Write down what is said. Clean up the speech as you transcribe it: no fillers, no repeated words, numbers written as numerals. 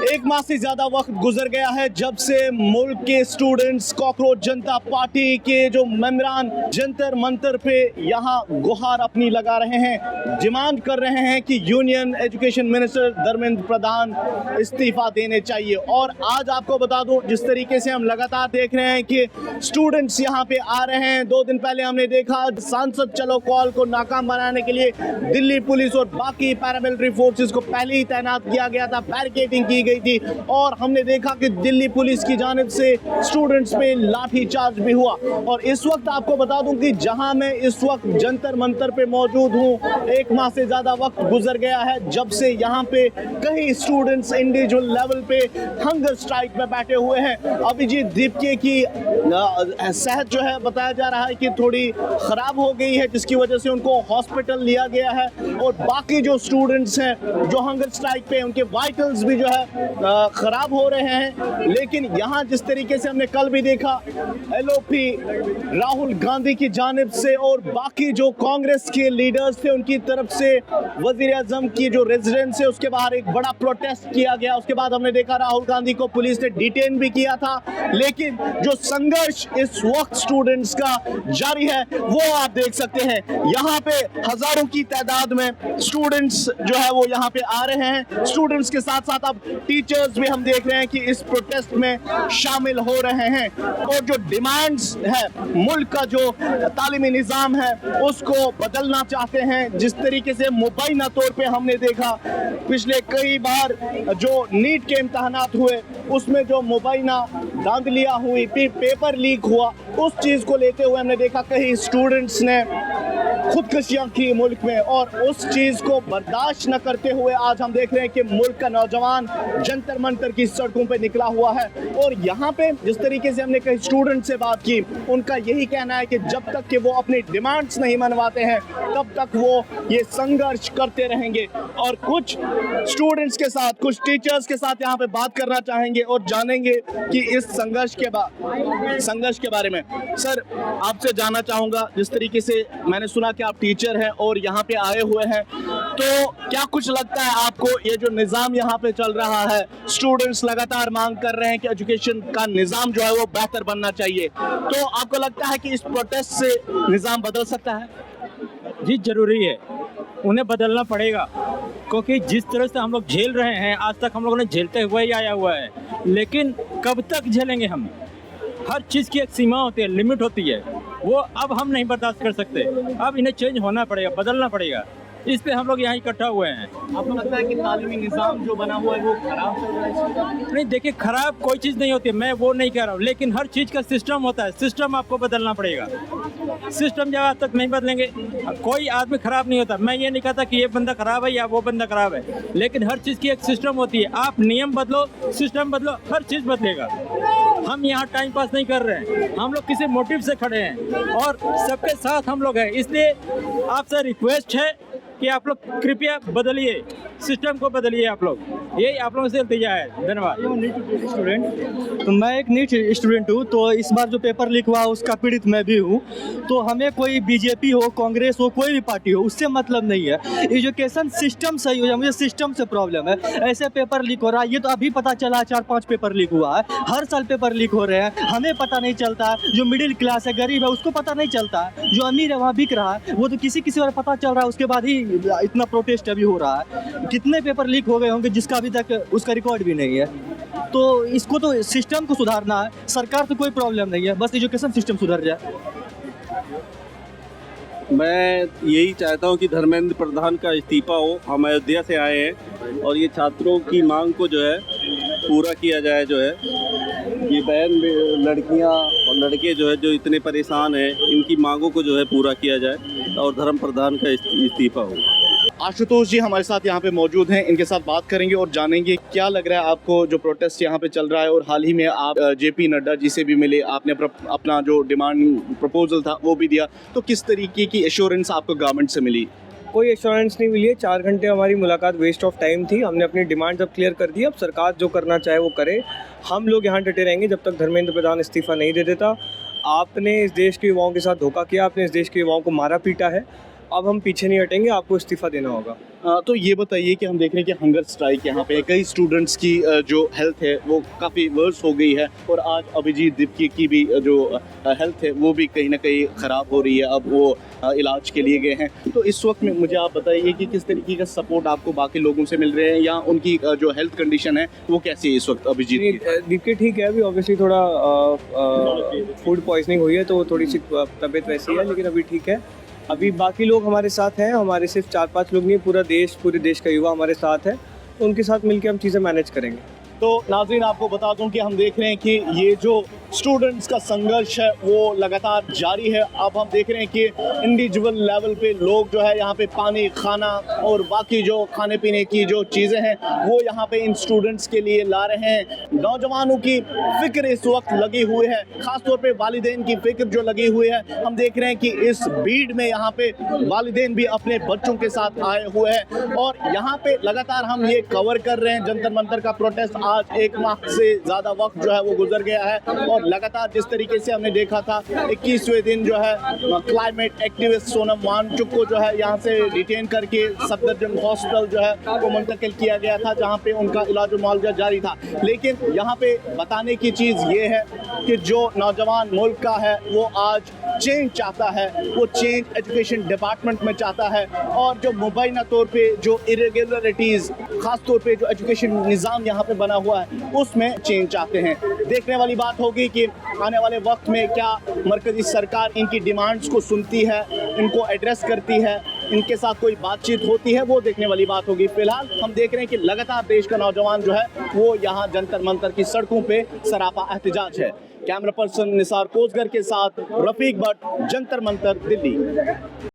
एक माह से ज्यादा वक्त गुजर गया है जब से मुल्क के स्टूडेंट्स कॉकरोच जनता पार्टी के जो मेंबरान जंतर मंतर पे यहाँ गुहार अपनी लगा रहे हैं, डिमांड कर रहे हैं कि union education minister Dharmendra Pradhan इस्तीफा देने चाहिए। और आज आपको बता दूं, जिस तरीके से हम लगातार देख रहे हैं कि स्टूडेंट्स यहाँ पे आ रहे हैं। 2 दिन पहले हमने देखा सांसद चलो कॉल को नाकाम बनाने के लिए दिल्ली पुलिस और बाकी पैरामिलिट्री फोर्सेस को पहले ही तैनात किया गया था, बैरिकेडिंग की गई थी और हमने देखा कि दिल्ली पुलिस की जानिब से स्टूडेंट्स पे लाठी चार्ज भी हुआ। और इस वक्त आपको बता दूं कि जहां मैं इस वक्त जंतर मंतर पे मौजूद हूं, 1 माह से ज्यादा वक्त गुजर गया है जब से यहां पे कई स्टूडेंट्स इंडिविजुअल लेवल पे हंगर स्ट्राइक में बैठे हुए हैं। अभिजीत दीपके की सेहत जो है बताया जा रहा है कि थोड़ी खराब हो गई है, जिसकी वजह से उनको हॉस्पिटल लिया गया है। और बाकी जो स्टूडेंट्स हैं जो हंगर स्ट्राइक पे, उनके वाइटल्स भी जो है खराब हो रहे हैं। लेकिन यहाँ जिस तरीके से हमने कल भी देखा, एलओपी राहुल गांधी की जानिब से और बाकी जो कांग्रेस के लीडर्स थे उनकी तरफ से वजीर आजम की जो रेजिडेंस है उसके बाहर एक बड़ा प्रोटेस्ट किया गया। उसके बाद हमने देखा राहुल गांधी को पुलिस ने डिटेन भी किया था। लेकिन जो संघर्ष इस वक्त स्टूडेंट्स का जारी है वो आप देख सकते हैं। यहाँ पे हजारों की तादाद में स्टूडेंट्स जो है वो यहाँ पे आ रहे हैं। स्टूडेंट्स के साथ साथ अब टीचर्स भी हम देख रहे हैं कि इस प्रोटेस्ट में शामिल हो रहे हैं। और जो डिमांड्स है, मुल्क का जो तालीमी निज़ाम है उसको बदलना चाहते हैं। जिस तरीके से मुबैना तौर पे हमने देखा पिछले कई बार जो नीट के इम्तहानात हुए उसमें जो मुबैना धांधलियां हुई, पेपर लीक हुआ, उस चीज़ को लेते हुए हमने देखा कई स्टूडेंट्स ने खुदकुशियां की मुल्क में। और उस चीज़ को बर्दाश्त न करते हुए आज हम देख रहे हैं कि मुल्क का नौजवान जंतर मंतर की सड़कों पे निकला हुआ है। और यहाँ पे जिस तरीके से हमने कई स्टूडेंट से बात की, उनका यही कहना है कि जब तक कि वो अपनी डिमांड्स नहीं मनवाते हैं तब तक वो ये संघर्ष करते रहेंगे। और कुछ स्टूडेंट्स के साथ, कुछ टीचर्स के साथ यहाँ पे बात करना चाहेंगे और जानेंगे कि इस संघर्ष के बारे में। सर, आपसे जानना चाहूँगा, जिस तरीके से मैंने सुना कि आप टीचर हैं और यहाँ पे आए हुए हैं, तो क्या कुछ लगता है आपको ये जो निज़ाम यहाँ पे चल रहा है, स्टूडेंट्स लगातार मांग कर रहे हैं कि एजुकेशन का निज़ाम जो है वो बेहतर बनना चाहिए, तो आपको लगता है कि इस प्रोटेस्ट से निज़ाम बदल सकता है? जी, जरूरी है, उन्हें बदलना पड़ेगा, क्योंकि जिस तरह से हम लोग झेल रहे हैं आज तक हम लोगों ने झेलते हुए ही आया हुआ है। लेकिन कब तक झेलेंगे हम? हर चीज़ की एक सीमा होती है, लिमिट होती है, वो अब हम नहीं बर्दाश्त कर सकते। अब इन्हें चेंज होना पड़ेगा, बदलना पड़ेगा। इस पे हम लोग यहाँ इकट्ठा हुए हैं। आपको लगता है कि तालीमी निज़ाम जो बना हुआ है वो खराब चल रहा है? नहीं, देखिए, खराब कोई चीज़ नहीं होती, मैं वो नहीं कह रहा हूँ, लेकिन हर चीज़ का सिस्टम होता है, सिस्टम आपको बदलना पड़ेगा। सिस्टम जब आज तक नहीं बदलेंगे, कोई आदमी खराब नहीं होता। मैं ये नहीं कहता कि ये बंदा खराब है या वो बंदा खराब है, लेकिन हर चीज़ की एक सिस्टम होती है। आप नियम बदलो, सिस्टम बदलो, हर चीज़ बदलेगा। हम यहाँ टाइम पास नहीं कर रहे हैं, हम लोग किसी मोटिव से खड़े हैं और सबके साथ हम लोग हैं। इसलिए आपसे रिक्वेस्ट है कि आप लोग कृपया बदलिए, सिस्टम को बदलिए। आप लोग, यही आप लोगों से नतीजा है। धन्यवाद। स्टूडेंट, तो मैं एक नीट स्टूडेंट हूँ, तो इस बार जो पेपर लीक हुआ उसका पीड़ित मैं भी हूँ। तो हमें कोई बीजेपी हो, कांग्रेस हो, कोई भी पार्टी हो, उससे मतलब नहीं है। एजुकेशन सिस्टम सही हो जाए, मुझे सिस्टम से प्रॉब्लम है। ऐसे पेपर लीक हो रहा है, ये तो अभी पता चला 4-5 पेपर लीक हुआ है। हर साल पेपर लीक हो रहे हैं, हमें पता नहीं चलता। जो मिडिल क्लास है, गरीब है, उसको पता नहीं चलता। जो अमीर है वहाँ बिक रहा है, वो तो किसी बार पता चल रहा है, उसके बाद ही इतना प्रोटेस्ट अभी हो रहा है। कितने पेपर लीक हो गए होंगे जिसका अभी तक उसका रिकॉर्ड भी नहीं है। तो इसको तो सिस्टम को सुधारना है, सरकार से कोई प्रॉब्लम नहीं है, बस एजुकेशन सिस्टम सुधर जाए। मैं यही चाहता हूं कि धर्मेंद्र प्रधान का इस्तीफा हो। हम अयोध्या से आए हैं और ये छात्रों की मांग को जो है पूरा किया जाए। जो है ये बहन लड़कियां और लड़के जो है जो इतने परेशान हैं, इनकी मांगों को जो है पूरा किया जाए और धर्म प्रधान का इस्तीफा हो। आशुतोष जी हमारे साथ यहाँ पे मौजूद हैं, इनके साथ बात करेंगे और जानेंगे क्या लग रहा है आपको जो प्रोटेस्ट यहाँ पे चल रहा है। और हाल ही में आप जेपी नड्डा जी से भी मिले, आपने अपना जो डिमांड प्रपोजल था वो भी दिया, तो किस तरीके की एश्योरेंस आपको गवर्नमेंट से मिली? कोई एश्योरेंस नहीं मिली है। 4 घंटे हमारी मुलाकात वेस्ट ऑफ टाइम थी। हमने अपनी डिमांड अब क्लियर कर दी, अब सरकार जो करना चाहे वो करे। हम लोग यहाँ डटे रहेंगे जब तक धर्मेंद्र प्रधान इस्तीफा नहीं दे देता। आपने इस देश के युवाओं के साथ धोखा किया, आपने इस देश के युवाओं को मारा पीटा है। अब हम पीछे नहीं हटेंगे, आपको इस्तीफ़ा देना होगा। तो ये बताइए कि हम देख रहे हैं कि हंगर स्ट्राइक यहाँ पे कई स्टूडेंट्स की जो हेल्थ है वो काफ़ी वर्स हो गई है और आज अभिजीत दीपकी की भी जो हेल्थ है वो भी कहीं ना कहीं ख़राब हो रही है। अब वो इलाज के लिए गए हैं। तो इस वक्त में मुझे आप बताइए कि किस तरीके का सपोर्ट आपको बाकी लोगों से मिल रहे हैं या उनकी जो हेल्थ कंडीशन है वो कैसी है इस वक्त अभिजीत की? दीपकी ठीक है, अभी ऑब्वियसली थोड़ा फूड पॉइजनिंग हुई है तो थोड़ी सी तबीयत वैसी है, लेकिन अभी ठीक है। अभी बाकी लोग हमारे साथ हैं, हमारे सिर्फ 4-5 लोग नहीं, पूरे देश का युवा हमारे साथ है, तो उनके साथ मिलकर हम चीज़ें मैनेज करेंगे। तो नाज़रीन आपको बता दूं कि हम देख रहे हैं कि ये जो स्टूडेंट्स का संघर्ष है वो लगातार जारी है। अब हम देख रहे हैं कि इंडिविजुअल लेवल पे लोग जो है यहाँ पे पानी, खाना और बाकी जो खाने पीने की जो चीज़ें हैं वो यहाँ पे इन स्टूडेंट्स के लिए ला रहे हैं। नौजवानों की फिक्र इस वक्त लगी हुई है, ख़ासतौर पे वालिदैन की फिक्र जो लगी हुई है। हम देख रहे हैं कि इस भीड़ में यहाँ पे वालिदैन भी अपने बच्चों के साथ आए हुए हैं और यहाँ पे लगातार हम ये कवर कर रहे हैं। जंतर मंतर का प्रोटेस्ट आज 1 माह से ज़्यादा वक्त जो है वो गुजर गया है और लगातार जिस तरीके से हमने देखा था 21वें दिन जो है क्लाइमेट एक्टिविस्ट सोनम वांगचुक को जो है यहाँ से डिटेन करके सफदरजंग हॉस्पिटल जो है वो मुंतकिल किया गया था, जहाँ पे उनका इलाज मुआवजा जारी था। लेकिन यहाँ पे बताने की चीज़ ये है कि जो नौजवान मुल्क का है वो आज चेंज चाहता है, वो चेंज एजुकेशन डिपार्टमेंट में चाहता है और जो मुबैना तौर पे जो इरेगुलरिटीज़ ख़ास तौर पे जो एजुकेशन निज़ाम यहाँ पे बना हुआ है उसमें चेंज चाहते हैं। देखने वाली बात होगी कि आने वाले वक्त में क्या मरकज़ी सरकार इनकी डिमांड्स को सुनती है, इनको एड्रेस करती है, इनके साथ कोई बातचीत होती है, वो देखने वाली बात होगी। फिलहाल हम देख रहे हैं कि लगातार देश का नौजवान जो है वो यहाँ जंतर मंतर की सड़कों पे सरापा एहतजाज है। कैमरा पर्सन निसार कोसगर के साथ रफीक भट्ट, जंतर मंतर, दिल्ली।